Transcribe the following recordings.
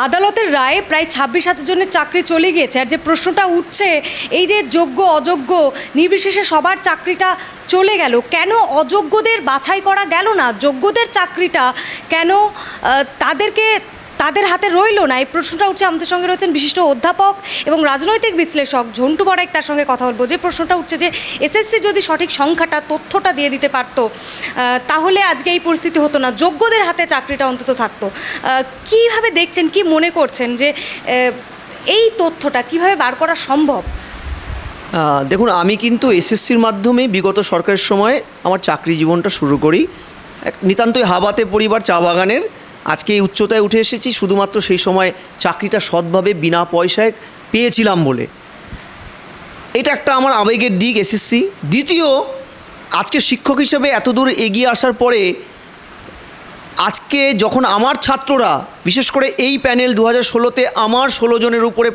আদালতের রায়ে প্রায় 26,000 জনের চাকরি চলে গিয়েছে, আর যে প্রশ্নটা উঠছে এই যে যোগ্য অযোগ্য নির্বিশেষে সবার চাকরিটা চলে গেল, কেন অযোগ্যদের বাছাই করা গেল না? যোগ্যদের চাকরিটা কেন তাদের হাতে রইল না? এই প্রশ্নটা উঠছে। আমাদের সঙ্গে রয়েছেন বিশিষ্ট অধ্যাপক এবং রাজনৈতিক বিশ্লেষক ঝন্টু বড়াইক, তার সঙ্গে কথা বলবো। যে প্রশ্নটা উঠছে যে এসএসসি যদি সঠিক সংখ্যাটা তথ্যটা দিয়ে দিতে পারত তাহলে আজকে এই পরিস্থিতি হতো না, যোগ্যদের হাতে চাকরিটা অন্তত থাকতো। কীভাবে দেখছেন, কি মনে করছেন যে এই তথ্যটা কিভাবে বার করা সম্ভব? দেখুন, আমি কিন্তু এসএসসির মাধ্যমে বিগত সরকারের সময় আমার চাকরি জীবনটা শুরু করি। নিতান্তই হাবাতে পরিবার চা বাগানের, আজকে এই উচ্চতায় উঠে এসেছি শুধুমাত্র সেই সময় চাকরিটা সৎভাবে বিনা পয়সায় পেয়েছিলাম বলে। এটা একটা আমার আবেগের দিক এসএসসি। দ্বিতীয়, আজকে শিক্ষক হিসেবে এত দূর এগিয়ে আসার পরে আজকে যখন আমার ছাত্ররা, বিশেষ করে এই প্যানেল 2016-তে আমার 16 জনের উপরে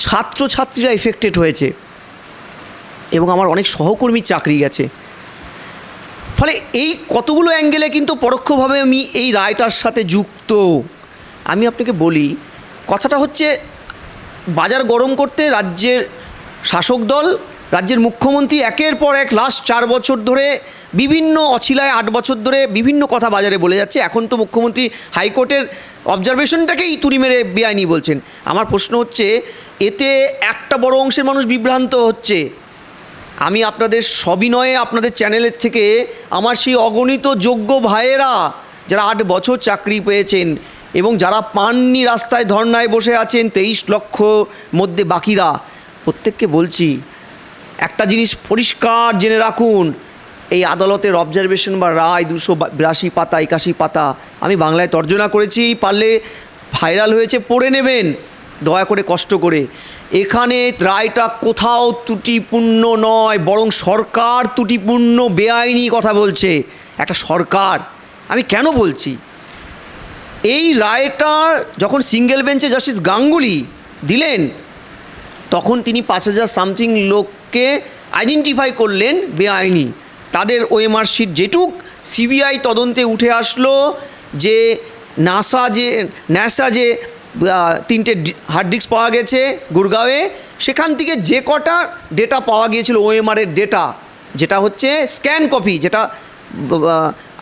ছাত্রছাত্রীরা এফেক্টেড হয়েছে এবং আমার অনেক সহকর্মীর চাকরি গেছে। ফলে এই কতগুলো অ্যাঙ্গেলে কিন্তু পরোক্ষভাবে আমি এই রায়টার সাথে যুক্ত। আমি আপনাকে বলি, কথাটা হচ্ছে বাজার গরম করতে রাজ্যের শাসক দল, রাজ্যের মুখ্যমন্ত্রী একের পর এক লাস্ট 4 বছর ধরে বিভিন্ন অছিলায় 8 বছর ধরে বিভিন্ন কথা বাজারে বলে যাচ্ছে। এখন তো মুখ্যমন্ত্রী হাইকোর্টের অবজারভেশনটাকেই তুড়ি মেরে বেআইনি বলছেন। আমার প্রশ্ন হচ্ছে, এতে একটা বড় অংশের মানুষ বিভ্রান্ত হচ্ছে। আমি আপনাদের সবিনয়ে আপনাদের চ্যানেলের থেকে আমার সেই অগণিত যোগ্য ভাইয়েরা যারা 8 বছর চাকরি পেয়েছেন এবং যারা পাননি, রাস্তায় ধর্নায় বসে আছেন 23 লক্ষ মধ্যে বাকিরা, প্রত্যেককে বলছি একটা জিনিস পরিষ্কার জেনে রাখুন। এই আদালতের অবজারভেশন বা রায় 282 পাতা 81 পাতা আমি বাংলায় তর্জমা করেছি, পারলে ভাইরাল হয়েছে, পড়ে নেবেন দয়া করে কষ্ট করে। এখানে রায়টা কোথাও ত্রুটিপূর্ণ নয়, বরং সরকার ত্রুটিপূর্ণ বেআইনি কথা বলছে একটা সরকার। আমি কেন বলছি, এই রায়টা যখন সিঙ্গেল বেঞ্চে জাস্টিস গাঙ্গুলি দিলেন তখন তিনি 5,000 সামথিং লোককে আইডেন্টিফাই করলেন বেআইনি। তাদের ওএমআর শিট যেটুক সিবিআই তদন্তে উঠে আসলো যে ন্যাসা যে 3টে হার্ড ডিস্ক পাওয়া গেছে গুরগাঁওয়ে, সেখান থেকে যে কটা ডেটা পাওয়া গিয়েছিল ওএমআরের ডেটা, যেটা হচ্ছে স্ক্যান কপি, যেটা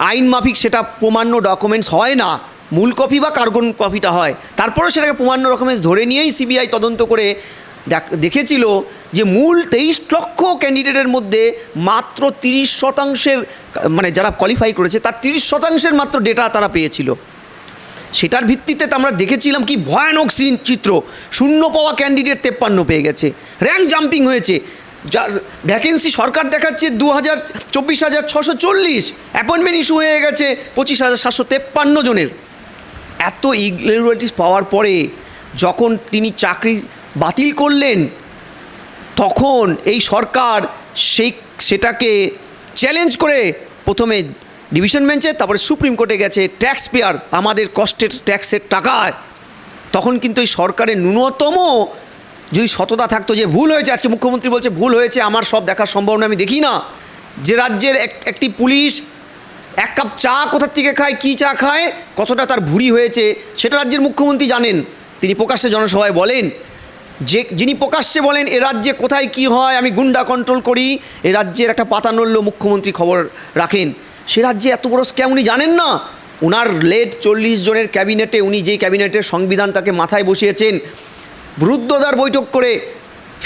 আইন মাফিক সেটা প্রমাণ্য ডকুমেন্টস হয় না, মূল কপি বা কার্বন কপিটা হয়, তারপরেও সেটাকে প্রমাণ্য ডকুমেন্টস ধরে নিয়েই সিবিআই তদন্ত করে দেখেছিল যে মূল 23 লক্ষ ক্যান্ডিডেটের মধ্যে মাত্র 30% মানে যারা কোয়ালিফাই করেছে তার 30% মাত্র ডেটা তারা পেয়েছিল। সেটার ভিত্তিতে তো আমরা দেখেছিলাম কি ভয়ানক চিত্র, শূন্য পাওয়া ক্যান্ডিডেট 53 পেয়ে গেছে, র্যাঙ্ক জাম্পিং হয়েছে। যার ভ্যাকেন্সি সরকার দেখাচ্ছে 24,640, অ্যাপয়েন্টমেন্ট ইস্যু হয়ে গেছে 25,753 জনের। এত ইরেগুলারিটিস পাওয়ার পরে যখন তিনি চাকরি বাতিল করলেন তখন এই সরকার সেটাকে চ্যালেঞ্জ করে প্রথমে ডিভিশন বেঞ্চে, তারপরে সুপ্রিম কোর্টে গেছে। ট্যাক্স পেয়ার, আমাদের কষ্টের ট্যাক্সের টাকায়, তখন কিন্তু এই সরকারের ন্যূনতম যদি সততা থাকতো যে ভুল হয়েছে, আজকে মুখ্যমন্ত্রী বলছে ভুল হয়েছে, আমার সব দেখার সম্ভাবনা আমি দেখি না। যে রাজ্যের একটি পুলিশ 1 কাপ চা কোথার থেকে খায়, কী চা খায়, কতটা তার ভুঁড়ি হয়েছে সেটা রাজ্যের মুখ্যমন্ত্রী জানেন। তিনি প্রকাশ্যে জনসভায় বলেন, যিনি প্রকাশ্যে বলেন এ রাজ্যে কোথায় কি হয় আমি গুন্ডা কন্ট্রোল করি, এ রাজ্যের একটা পাতা নড়ল মুখ্যমন্ত্রী খবর রাখেন। সে রাজ্যে এত বড় স্ক্যাম উনি জানেন না? ওনার লেট 40 জনের ক্যাবিনেটে, উনি যেই ক্যাবিনেটের সংবিধান তাকে মাথায় বসিয়েছেন, রুদ্ধদ্বার বৈঠক করে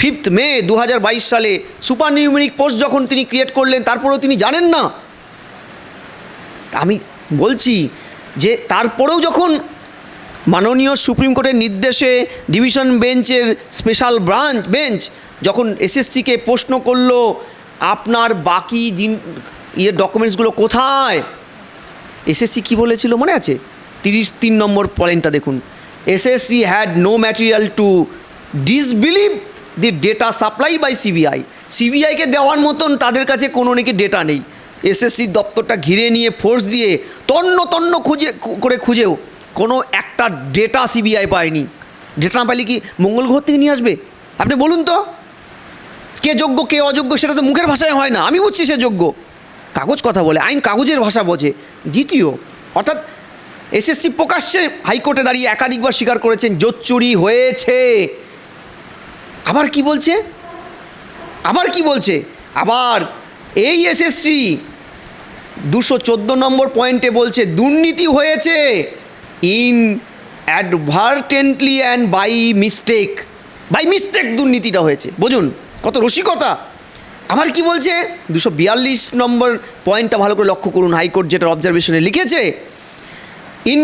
5 মে 2022 সালে সুপার নিউমেরিক পোস্ট যখন তিনি ক্রিয়েট করলেন, তারপরেও তিনি জানেন না? আমি বলছি যে তারপরেও যখন মাননীয় সুপ্রিম কোর্টের নির্দেশে ডিভিশন বেঞ্চের স্পেশাল বেঞ্চ যখন এসএসসিকে প্রশ্ন করলো আপনার বাকি ডকুমেন্টসগুলো কোথায়, এসএসসি কী বলেছিল মনে আছে? 33 নম্বর পয়েন্টটা দেখুন, SSC had no material to disbelieve the data supply by CBI. সিবিআইকে দেওয়ার মতন তাদের কাছে কোনো নাকি ডেটা নেই। এসএসসির দপ্তরটা ঘিরে নিয়ে ফোর্স দিয়ে তন্ন খুঁজেও কোনো একটা ডেটা সিবিআই পায়নি। ডেটা না পাইলে কি মঙ্গল গ্রহ থেকে নিয়ে আসবে? আপনি বলুন তো, কে যোগ্য কে অযোগ্য সেটা তো মুখের ভাষায় হয় না। আমি বুঝছি সে যোগ্য, কাগজ কথা বলে, আইন কাগজের ভাষা বোঝে। দ্বিতীয়, অর্থাৎ এসএসসি প্রকাশ্যে হাইকোর্টে দাঁড়িয়ে একাধিকবার স্বীকার করেছেন জোট চুরি হয়েছে। আবার কি বলছে আবার এই এসএসসি 214 নম্বর পয়েন্টে বলছে দুর্নীতি হয়েছে ইন অ্যাডভার্টেন্টলি অ্যান্ড বাই মিস্টেক দুর্নীতিটা হয়েছে। বুঝুন কত রসিকতা। আবার কি বলছে 242 নম্বর পয়েন্টটা ভালো করে লক্ষ্য করুন, হাইকোর্ট যেটা অবজারভেশনে লিখেছে, in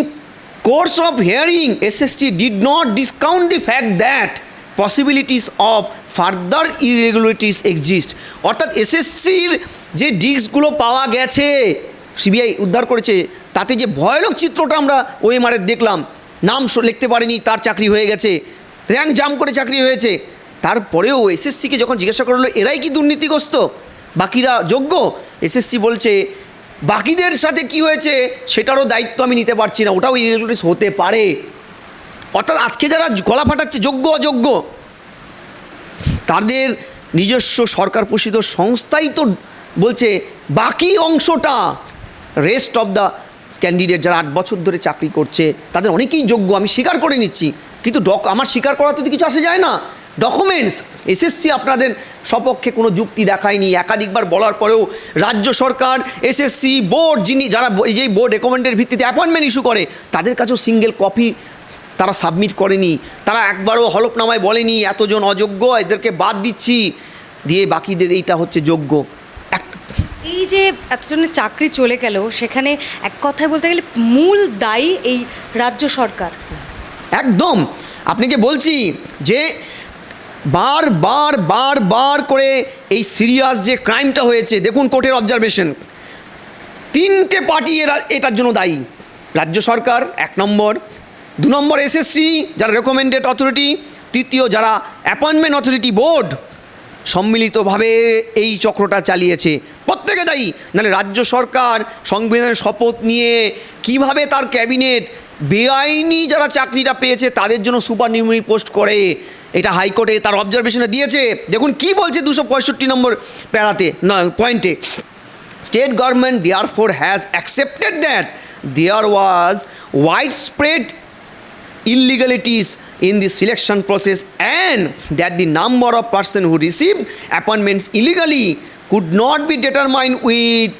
course of hearing SSC did not discount the fact that possibilities of further irregularities exist. অর্থাৎ এসএসসির যে ডিস্কগুলো পাওয়া গেছে, সিবিআই উদ্ধার করেছে, তাতে যে ভয়ানক চিত্রটা আমরা ওএমআরের দেখলাম, নাম লিখতে পারেনি তার চাকরি হয়ে গেছে, র্যাঙ্ক জাম্প করে চাকরি হয়েছে, তারপরেও এসএসসিকে যখন জিজ্ঞাসা করা হলো এরাই কি দুর্নীতিগ্রস্ত, বাকিরা যোগ্য, এসএসসি বলছে বাকিদের সাথে কি হয়েছে সেটারও দায়িত্ব আমি নিতে পারছি না, ওটাও ইরেগুলারিটিস হতে পারে। অর্থাৎ আজকে যারা গলা ফাটাচ্ছে যোগ্য অযোগ্য, তাদের নিজস্ব সরকার পোষিত সংস্থাই তো বলছে বাকি অংশটা, রেস্ট অফ দ্য ক্যান্ডিডেট যারা 8 বছর ধরে চাকরি করছে তাদের অনেকেই যোগ্য, আমি স্বীকার করে নিচ্ছি, কিন্তু আমার স্বীকার করা তো কিছু আসে যায় না, ডকুমেন্টস। এসএসসি আপনাদের সপক্ষে কোনো যুক্তি দেখায়নি, একাধিকবার বলার পরেও রাজ্য সরকার এসএসসি বোর্ড যারা এই বোর্ড রেকমেন্ডের ভিত্তিতে অ্যাপয়েন্টমেন্ট ইস্যু করে তাদের কাছেও সিঙ্গেল কপি তারা সাবমিট করেনি, তারা একবারও হলফনামায় বলেনি এতজন অযোগ্য এদেরকে বাদ দিচ্ছি, দিয়ে বাকিদের এইটা হচ্ছে যোগ্য। এই যে এতজনের চাকরি চলে গেল, সেখানে এক কথায় বলতে গেলে মূল দায়ী এই রাজ্য সরকার। একদম আপনাকে বলছি যে বার করে এই সিরিয়াস যে ক্রাইমটা হয়েছে, দেখুন কোর্টের অবজারভেশন, 3টে পার্টি এটার জন্য দায়ী। রাজ্য সরকার 1 নম্বর, 2 নম্বর এসএসসি যারা রেকমেন্ডেড অথরিটি, তৃতীয় যারা অ্যাপয়েন্টমেন্ট অথরিটি বোর্ড, সম্মিলিতভাবে এই চক্রটা চালিয়েছে, প্রত্যেকে দায়ী। নাহলে রাজ্য সরকার সংবিধানের শপথ নিয়ে কিভাবে তার ক্যাবিনেট বেআইনি যারা চাকরিটা পেয়েছে তাদের জন্য সুপারনিউমারি পোস্ট করে, এটা হাইকোর্টে তার অবজারভেশনে দিয়েছে। দেখুন কি বলছে 265 নম্বর প্যারাতে পয়েন্টে, state government therefore has accepted that there was widespread illegalities in the selection process and that the number of persons who received appointments illegally could not be determined with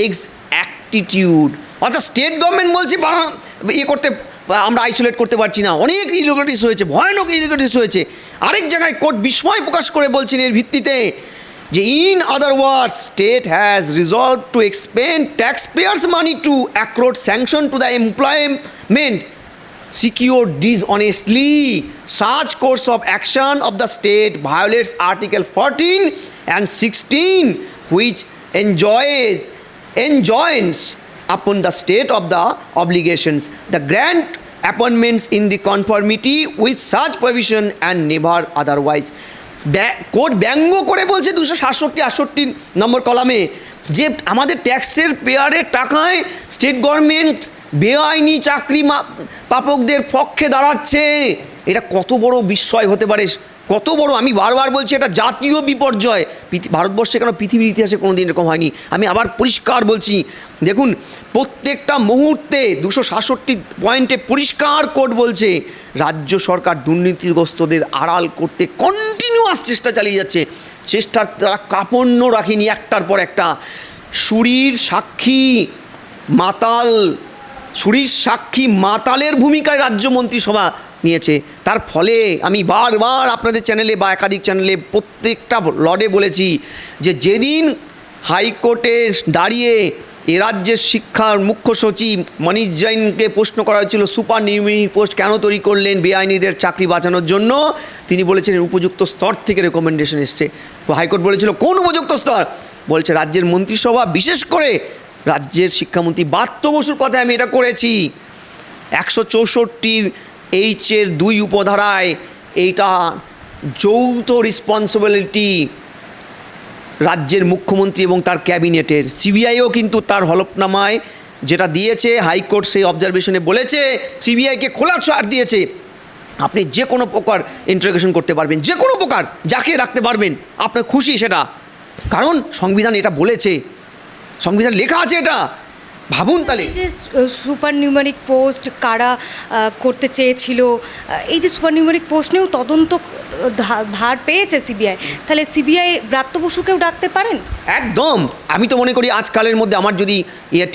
exactitude। অর্থাৎ স্টেট গভর্নমেন্ট বলছে করতে আমরা isolate করতে পারছি না, অনেক illegalities হয়েছে, ভয়ানক ইলিগালিটিস হয়েছে। আরেক জায়গায় কোর্ট বিস্ময় প্রকাশ করে বলছেন এর ভিত্তিতে যে in other words state has resolve to expend tax payers money to accord sanction to the employment secured dishonestly. Such course of action of the state violates Article 14 and 16 which enjoins upon the state of the obligations the grant appointments in the conformity with such provision and never otherwise। Court ব্যঙ্গ করে বলছে 267-68 নম্বর কলামে যে আমাদের ট্যাক্সের পেয়ারের টাকায় state government বেআইনি চাকরি প্রাপকদের পক্ষে দাঁড়াচ্ছে। এটা কত বড় বিস্ময় হতে পারে, কত বড়, আমি বারবার বলছি এটা জাতীয় বিপর্যয়। ভারতবর্ষে কেন পৃথিবীর ইতিহাসে কোনো দিন এরকম হয়নি। আমি আবার পরিষ্কার বলছি, দেখুন প্রত্যেকটা মুহূর্তে 267 পয়েন্টে পরিষ্কার কোর্ট বলছে রাজ্য সরকার দুর্নীতিগ্রস্তদের আড়াল করতে কন্টিনিউয়াস চেষ্টা চালিয়ে যাচ্ছে। চেষ্টার তারা কাপড় রাখেনি, একটার পর একটা। সুরির সাক্ষী মাতালের ভূমিকায় রাজ্য মন্ত্রিসভা নিয়েছে। তার ফলে আমি বারবার আপনাদের চ্যানেলে বা একাধিক চ্যানেলে প্রত্যেকটা লড়ে বলেছি যে যেদিন হাইকোর্টে দাঁড়িয়ে এ রাজ্যের শিক্ষার মুখ্য সচিব মনীষ জৈনকে প্রশ্ন করা হয়েছিল সুপারনিউমারি পোস্ট কেন তৈরি করলেন বেআইনিদের চাকরি বাঁচানোর জন্য, তিনি বলেছিলেন উপযুক্ত স্তর থেকে রেকমেন্ডেশন এসছে। তো হাইকোর্ট বলেছিল কোন উপযুক্ত স্তর, বলছে রাজ্যের মন্ত্রিসভা, বিশেষ করে রাজ্যের শিক্ষামন্ত্রী ব্রাত্য বসুর কথায় আমি এটা করেছি। 164 2 উপধারায় এইটা যৌথ রেসপন্সিবিলিটি রাজ্যের মুখ্যমন্ত্রী এবং তার ক্যাবিনেটের। সিবিআইও কিন্তু তার হলফনামায় যেটা দিয়েছে, হাইকোর্ট সেই অবজারভেশনে বলেছে সিবিআইকে খোলা ছাড় দিয়েছে, আপনি যে কোনো প্রকার ইন্টারোগেশন করতে পারবেন, যে কোনো প্রকার যাকে রাখতে পারবেন, আপনার খুশি সেটা, কারণ সংবিধান এটা বলেছে, সংবিধান লেখা আছে এটা ভাবুন তাহলে। এই যে সুপার নিউমারিক পোস্ট কারা করতে চেয়েছিল, এই যে সুপার নিউমারিক পোস্ট নিয়েও তদন্ত ভার পেয়েছে সিবিআই, তাহলে সিবিআই ব্রাত্য বসুকেও ডাকতে পারেন? একদম, আমি তো মনে করি আজকালের মধ্যে আমার যদি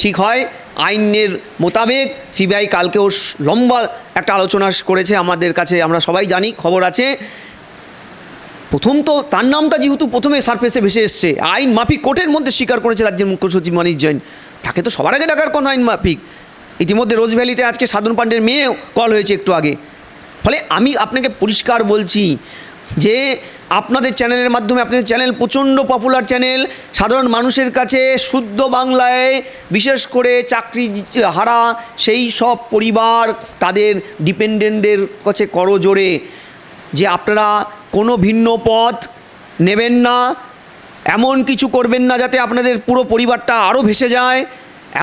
ঠিক হয় আইনের মোতাবেক সিবিআই কালকেও লম্বা একটা আলোচনা করেছে আমাদের কাছে, আমরা সবাই জানি, খবর আছে। প্রথম তো তার নামটা যেহেতু প্রথমে সারফেসে ভেসে এসছে, আইন মাফিক কোর্টের মধ্যে স্বীকার করেছে রাজ্যের মুখ্য সচিব মানিক জৈন, তাকে তো সবার আগে ডাকার কথা আইন মাফিক। ইতিমধ্যে রোজ ভ্যালিতে আজকে সাধন পাণ্ডের মেয়েও কল হয়েছে একটু আগে। ফলে আমি আপনাকে পরিষ্কার বলছি যে আপনাদের চ্যানেলের মাধ্যমে, আপনাদের চ্যানেল প্রচণ্ড পপুলার চ্যানেল, সাধারণ মানুষের কাছে শুদ্ধ বাংলায়, বিশেষ করে চাকরি হারা সেই সব পরিবার তাদের ডিপেন্ডেন্টদের কাছে করজোড়ে যে আপনারা কোনো ভিন্ন পথ নেবেন না, এমন কিছু করবেন না যাতে আপনাদের পুরো পরিবারটা আরও ভেসে যায়,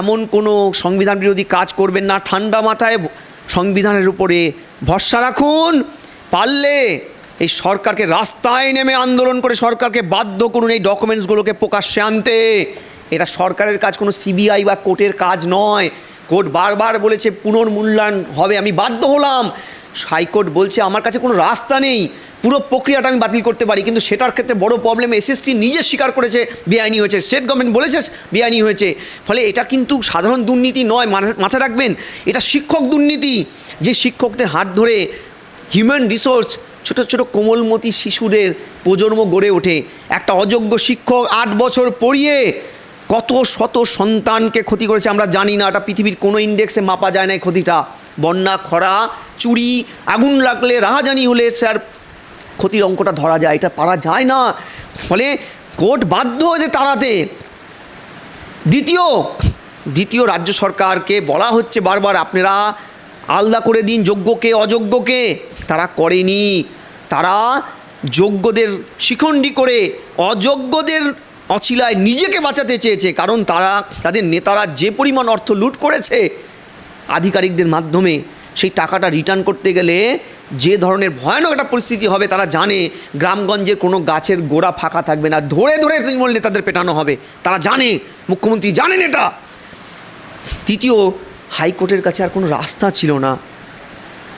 এমন কোনো সংবিধান বিরোধী কাজ করবেন না। ঠান্ডা মাথায় সংবিধানের উপরে ভরসা রাখুন, পারলে এই সরকারকে রাস্তায় নেমে আন্দোলন করে সরকারকে বাধ্য করুন এই ডকুমেন্টসগুলোকে প্রকাশ্যে আনতে। এটা সরকারের কাজ, কোনো সিবিআই বা কোর্টের কাজ নয়। কোর্ট বারবার বলেছে পুনর্মূল্যায়ন হবে, আমি বাধ্য হলাম। হাইকোর্ট বলছে আমার কাছে কোনো রাস্তা নেই, পুরো প্রক্রিয়াটা আমি বাতিল করতে পারি, কিন্তু সেটার ক্ষেত্রে বড় প্রবলেম, এসএসসি নিজে স্বীকার করেছে বেআইনি হয়েছে, স্টেট গভর্নমেন্ট বলেছে বেআইনি হয়েছে। ফলে এটা কিন্তু সাধারণ দুর্নীতি নয়, মাথায় রাখবেন, এটা শিক্ষক দুর্নীতি। যে শিক্ষকদের হাত ধরে হিউম্যান রিসোর্স, ছোট ছোট কোমলমতি শিশুদের প্রজন্ম গড়ে ওঠে। একটা অযোগ্য শিক্ষক 8 বছর পড়িয়ে কত শত সন্তানকে ক্ষতি করেছে আমরা জানি না, এটা পৃথিবীর কোনো ইন্ডেক্সে মাপা যায় না এই ক্ষতিটা। বন্যা, খরা, চুরি, আগুন লাগলে, রাহাজানি হলে স্যার ক্ষতির অঙ্কটা ধরা যায়, এটা পারা যায় না। ফলে কোর্ট বাধ্য হয়েছে তাড়াতে। দ্বিতীয় রাজ্য সরকারকে বলা হচ্ছে বারবার আপনারা আলাদা করে দিন যোগ্যকে অযোগ্যকে, তারা করেনি। তারা যোগ্যদের শিখণ্ডী করে অযোগ্যদের অছিলায় নিজেকে বাঁচাতে চেয়েছে, কারণ তাদের নেতারা যে পরিমাণ অর্থ লুট করেছে আধিকারিকদের মাধ্যমে, সেই টাকাটা রিটার্ন করতে গেলে যে ধরনের ভয়ানক একটা পরিস্থিতি হবে তারা জানে। গ্রামগঞ্জের কোনো গাছের গোড়া ফাঁকা থাকবে না, ধরে ধরে তৃণমূল নেতাদের পেটানো হবে, তারা জানে, মুখ্যমন্ত্রী জানেন এটা। তৃতীয়, হাইকোর্টের কাছে আর কোনো রাস্তা ছিল না,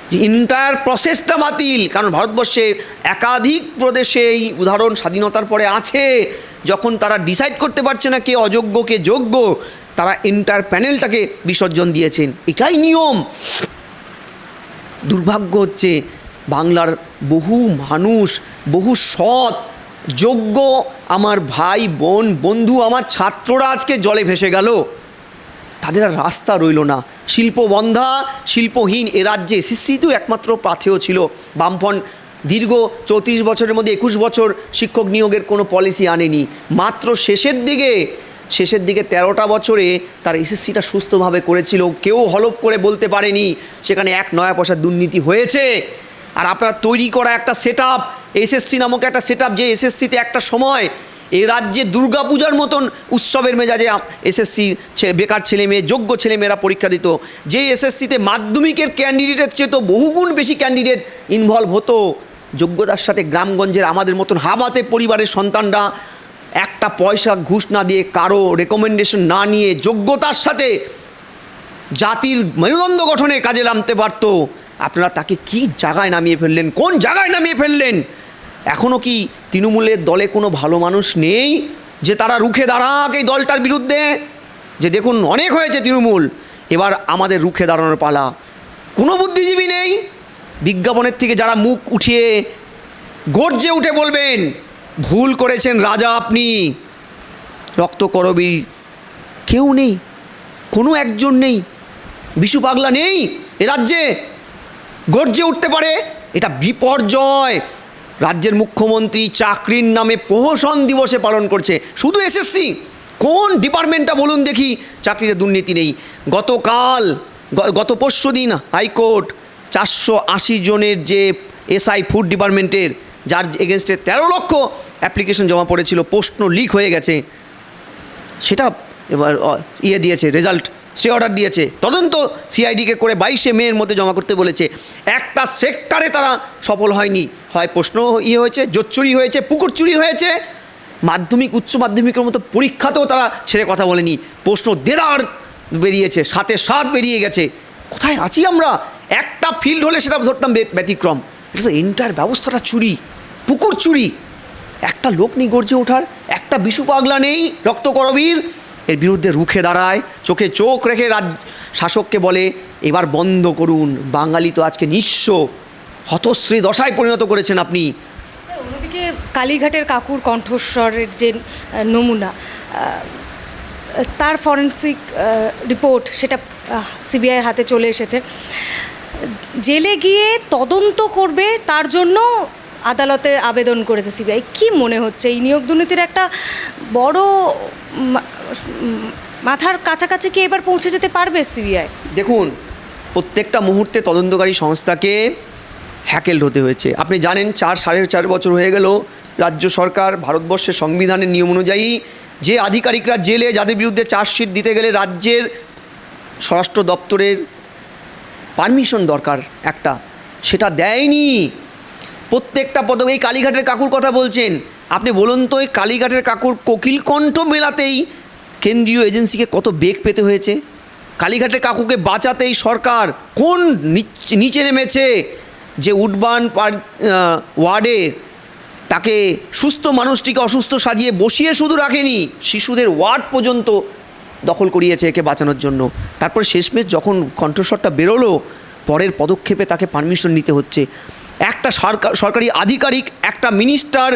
যে ইন্টায়ার প্রসেসটা বাতিল। কারণ ভারতবর্ষের একাধিক প্রদেশে এই উদাহরণ স্বাধীনতার পরে আছে, যখন তারা ডিসাইড করতে পারছে না কে অযোগ্য কে যোগ্য, তারা এন্টায়ার প্যানেলটাকে বিসর্জন দিয়েছেন, এটাই নিয়ম। দুর্ভাগ্য হচ্ছে বাংলার বহু মানুষ, বহু সৎ যোগ্য আমার ভাই বোন বন্ধু, আমার ছাত্ররা আজকে জলে ভেসে গেল, তাদের আর রাস্তা রইল না। শিল্পবন্ধা, শিল্পহীন এ রাজ্যে এসএসসিতেও একমাত্র পাথেয় ছিল। বামফ্রন্ট দীর্ঘ 34 বছরের মধ্যে 21 বছর শিক্ষক নিয়োগের কোনো পলিসি আনেনি। মাত্র শেষের দিকে 13টা বছরে তার এসএসসিটা সুস্থভাবে করেছিল, কেউ হলফ করে বলতে পারেনি সেখানে 1 নয়া পয়সা দুর্নীতি হয়েছে। আর আপনারা তৈরি করা একটা সেট আপ, এসএসসি নামক একটা সেট আপ, যে এসএসসিতে একটা সময় এই রাজ্যে দুর্গাপূজার মতন উৎসবের মেজাজে এসএসসি বেকার ছেলে মেয়ে, যোগ্য ছেলেমেয়েরা পরীক্ষা দিত, যে এসএসসিতে মাধ্যমিকের ক্যান্ডিডেটের চেয়ে তো বহুগুণ বেশি ক্যান্ডিডেট ইনভলভ হতো। যোগ্যতার সাথে গ্রামগঞ্জের আমাদের মতন হাবাতে পরিবারের সন্তানরা একটা পয়সা ঘুষ না দিয়ে, কারো রেকমেন্ডেশন না নিয়ে, যোগ্যতার সাথে জাতির মেরুদণ্ড গঠনে কাজে নামতে পারত। আপনারা তাকে কি জায়গায় নামিয়ে ফেললেন, কোন জায়গায় নামিয়ে ফেললেন? এখনও কি তৃণমূলের দলে কোনো ভালো মানুষ নেই যে তারা রুখে দাঁড়াক এই দলটার বিরুদ্ধে? যে দেখুন অনেক হয়েছে তৃণমূল, এবার আমাদের রুখে দাঁড়ানোর পালা। কোনো বুদ্ধিজীবী নেই? বিজ্ঞাপনের থেকে যারা মুখ উঠিয়ে গর্জে উঠে বলবেন ভুল করেছেন রাজা আপনি, রক্তকরবী, কেউ নেই, কোনো একজন নেই, বিশু পাগলা নেই এ রাজ্যে গর্জে উঠতে পারে? এটা বিপর্যয়। রাজ্যের মুখ্যমন্ত্রী চাকরির নামে প্রহসন দিবসে পালন করছে। শুধু এসএসসি, কোন ডিপার্টমেন্টটা বলুন দেখি চাকরিতে দুর্নীতি নেই? গত পরশু দিন হাইকোর্ট 480 জনের যে এসআই ফুড ডিপার্টমেন্টের, যার এগেনস্টে 13 লক্ষ অ্যাপ্লিকেশন জমা পড়েছিল, প্রশ্ন লিক হয়ে গেছে, সেটা এবার দিয়েছে, রেজাল্ট স্টে অর্ডার দিয়েছে, তদন্ত সিআইডিকে করে 22শে মের মধ্যে জমা করতে বলেছে। একটা সেক্টরে তারা সফল হয়নি, হয় প্রশ্ন হয়েছে, জোচ্চুরি হয়েছে, পুকুর চুরি হয়েছে। মাধ্যমিক উচ্চ মাধ্যমিকের মতো পরীক্ষাতেও তারা ছেড়ে কথা বলেনি, প্রশ্ন দেওয়ার বেরিয়েছে, 7-এ 7 বেরিয়ে গেছে। কোথায় আছি আমরা? একটা ফিল্ড হলে সেটা ধরতাম ব্যতিক্রম, এটা তো এন্টায়ার ব্যবস্থাটা চুরি, পুকুর চুরি। একটা লোক নেই গর্জে ওঠার, একটা বিশু পাগলা নেই রক্তকরবীর এর বিরুদ্ধে রুখে দাঁড়ায়, চোখে চোখ রেখে শাসককে বলে এবার বন্ধ করুন। বাঙালি তো আজকে নিঃস্ব, হতশ্রী দশায় পরিণত করেছেন আপনি। অন্যদিকে কালীঘাটের কাকুর কণ্ঠস্বরের যে নমুনা, তার ফরেন্সিক রিপোর্ট সেটা সিবিআইয়ের হাতে চলে এসেছে। জেলে গিয়ে তদন্ত করবে তার জন্য আদালতে আবেদন করেছে সিবিআই। কি মনে হচ্ছে এই নিয়োগ দুর্নীতির একটা বড় মাথার কাছাকাছি কি এবার পৌঁছে যেতে পারবে সিবিআই? দেখুন, প্রত্যেকটা মুহূর্তে তদন্তকারী সংস্থাকে হ্যাকেল হতে হয়েছে। আপনি জানেন 4-4.5 বছর হয়ে গেল রাজ্য সরকার ভারতবর্ষের সংবিধানের নিয়ম অনুযায়ী যে আধিকারিকরা জেলে, যাদের বিরুদ্ধে চার্জশিট দিতে গেলে রাজ্যের স্বরাষ্ট্র দপ্তরের পারমিশন দরকার একটা, সেটা দেয়নি। প্রত্যেকটা পদক, এই কালীঘাটের কাকুর কথা বলছেন, আপনি বলুন তো এই কালীঘাটের কাকুর কোকিল কণ্ঠ মেলাতেই কেন্দ্রীয় এজেন্সিকে কত বেগ পেতে হয়েছে। কালীঘাটের কাকুকে বাঁচাতেই সরকার কোন নিচে নেমেছে যে উডবান ওয়ার্ডে তাকে সুস্থ মানুষটিকে অসুস্থ সাজিয়ে বসিয়ে শুধু রাখেনি, শিশুদের ওয়ার্ড পর্যন্ত দখল করিয়েছে একে বাঁচানোর জন্য। তারপর শেষমেশ যখন কণ্ঠস্বরটা বেরোলো, পরের পদক্ষেপে তাকে পারমিশন নিতে হচ্ছে। একটা সরকারি আধিকারিক, একটা মিনিস্টার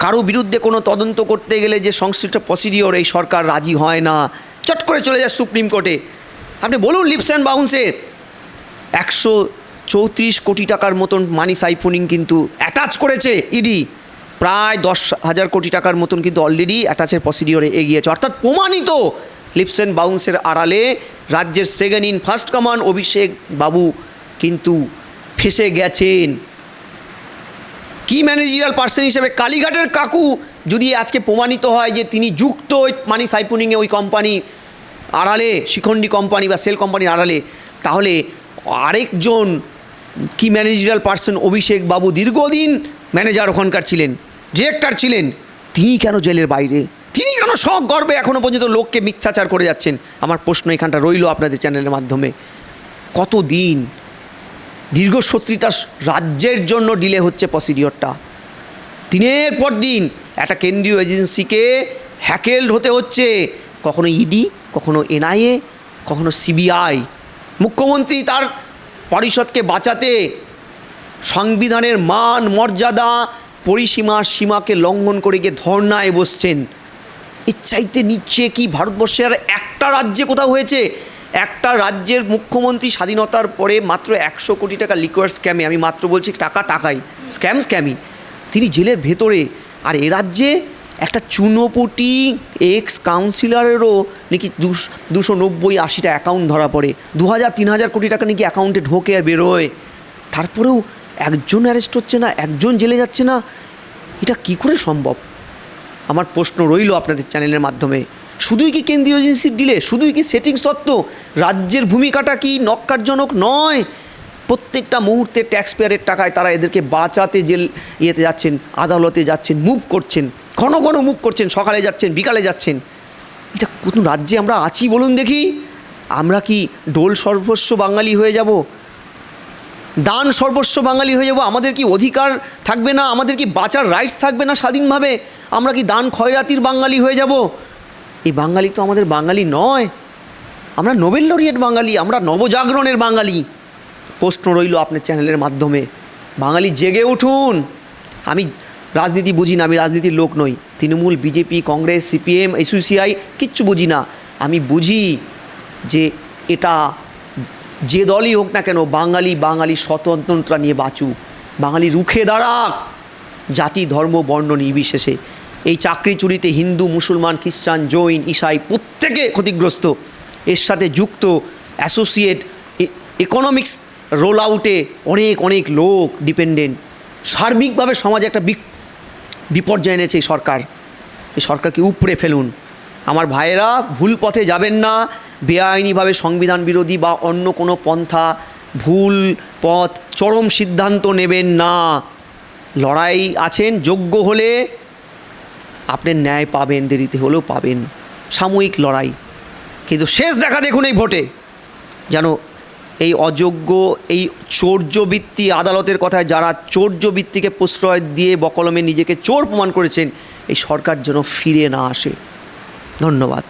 কারো বিরুদ্ধে কোনো তদন্ত করতে গেলে যে সংশ্লিষ্ট প্রসিডিওর, এই সরকার রাজি হয় না, চট করে চলে যায় সুপ্রিম কোর্টে। আপনি বলুন লিপস অ্যান্ড বাউন্সের 134 কোটি টাকার মতন মানি সাইফোনিং কিন্তু অ্যাটাচ করেছে ইডি, প্রায় 10,000 কোটি টাকার মতন কিন্তু অলরেডি অ্যাটাচের প্রসিডিওরে এগিয়েছে। অর্থাৎ প্রমাণিত লিপস অ্যান্ড বাউন্সের আড়ালে রাজ্যের সেকেন্ড ইন ফার্স্ট কমান্ড অভিষেক বাবু কিন্তু ফেসে গেছেন। কি ম্যানেজারিয়াল পার্সন হিসেবে কালীঘাটের কাকু যদি আজকে প্রমাণিত হয় যে তিনি যুক্ত ওই মানি সাইফোনিংয়ে, ওই কোম্পানি আড়ালে, শিখণ্ডী কোম্পানি বা সেল কোম্পানির আড়ালে, তাহলে আরেকজন কি ম্যানেজারিয়াল পার্সন অভিষেক বাবু দীর্ঘদিন ম্যানেজার ওখানকার ছিলেন, ডিরেক্টর ছিলেন, তিনি কেন জেলের বাইরে? তিনি কেন শখ গর্বে এখনও পর্যন্ত লোককে মিথ্যাচার করে যাচ্ছেন? আমার প্রশ্ন এখানটা রইল আপনাদের চ্যানেলের মাধ্যমে। কতদিন দীর্ঘ 37টা রাজ্যের জন্য ডিলে হচ্ছে প্রসিডিওরটা। দিনের পর দিন একটা কেন্দ্রীয় এজেন্সিকে হ্যাকেল হতে হচ্ছে, কখনো ইডি, কখনো এনআইএ, কখনো সিবিআই। মুখ্যমন্ত্রী তার পরিষদকে বাঁচাতে সংবিধানের মান মর্যাদা সীমাকে লঙ্ঘন করে গিয়ে ধর্নায় বসছেন। এর চাইতে নিচে কি ভারতবর্ষের আর একটা রাজ্যে কোথাও হয়েছে? একটা রাজ্যের মুখ্যমন্ত্রী স্বাধীনতার পরে মাত্র 100 কোটি টাকা লিকুয়ার স্ক্যামে, আমি মাত্র বলছি টাকাই স্ক্যামই, তিনি জেলের ভেতরে। আর এ রাজ্যে একটা চুনোপুটি এক্স কাউন্সিলরেরও নাকি 290-80টা অ্যাকাউন্ট ধরা পড়ে, 2,000-3,000 কোটি টাকা নাকি অ্যাকাউন্টে ঢোকে আর বেরোয়। তারপরেও একজন অ্যারেস্ট হচ্ছে না, একজন জেলে যাচ্ছে না। এটা কি করে সম্ভব? আমার প্রশ্ন রইল আপনাদের চ্যানেলের মাধ্যমে। শুধুই কি কেন্দ্রীয় এজেন্সির ডিলে? শুধুই কি সেটিংস তত্ত্ব? রাজ্যের ভূমিকাটা কি নক্কারজনক নয়? প্রত্যেকটা মুহূর্তে ট্যাক্স পেয়ারের টাকায় তারা এদেরকে বাঁচাতে ইয়েতে যাচ্ছেন, আদালতে যাচ্ছেন, মুভ করছেন, ঘন ঘন মুভ করছেন, সকালে যাচ্ছেন, বিকালে যাচ্ছেন। এটা কোন রাজ্যে আমরা আছি বলুন দেখি? আমরা কি ডোল সর্বস্ব বাঙালি হয়ে যাব? দান সর্বস্ব বাঙালি হয়ে যাব? আমাদের কি অধিকার থাকবে না? আমাদের কি বাঁচার রাইটস থাকবে না স্বাধীনভাবে? আমরা কি দান খয়রাতির বাঙালি হয়ে যাব? এই বাঙালি তো আমাদের বাঙালি নয়, আমরা নোবেল লরিয়েট বাঙালি, আমরা নবজাগরণের বাঙালি। প্রশ্ন রইল আপনার চ্যানেলের মাধ্যমে, বাঙালি জেগে উঠুন। আমি রাজনীতি বুঝি না, আমি রাজনীতির লোক নই। তৃণমূল, বিজেপি, কংগ্রেস, সিপিএম, এসইউসিআই কিচ্ছু বুঝি না। আমি বুঝি যে এটা যে দলই হোক না কেন, বাঙালি স্বতন্ত্রতা নিয়ে বাঁচুক, বাঙালি রুখে দাঁড়াক, জাতি ধর্ম বর্ণ নির্বিশেষে। এই চাকরি চুরিতে হিন্দু, মুসলমান, খ্রিস্টান, জৈন, ঈসাই প্রত্যেকে ক্ষতিগ্রস্ত। এর সাথে যুক্ত অ্যাসোসিয়েট ইকোনমিক্স রোল আউটে অনেক লোক ডিপেন্ডেন্ট। সার্বিকভাবে সমাজে একটা বিপর্যয় এনেছে এই সরকার। এই সরকারকে উপড়ে ফেলুন। আমার ভাইয়েরা, ভুল পথে যাবেন না, বেআইনিভাবে সংবিধান বিরোধী বা অন্য কোনো পন্থা, ভুল পথ, চরম সিদ্ধান্ত নেবেন না। লড়াই আছেন, যোগ্য হলে আপনি ন্যায় পাবেন, দেরিতে হলেও পাবেন। সাময়িক লড়াই, কিন্তু শেষ দেখা দেখুন এই ভোটে যেন এই অযোগ্য, এই চৌর্যবৃত্তি, আদালতের কথায় যারা চৌর্যবৃত্তিকে প্রশ্রয় দিয়ে বকলমে নিজেকে চোর প্রমাণ করেছেন, এই সরকার যেন ফিরে না আসে। ধন্যবাদ।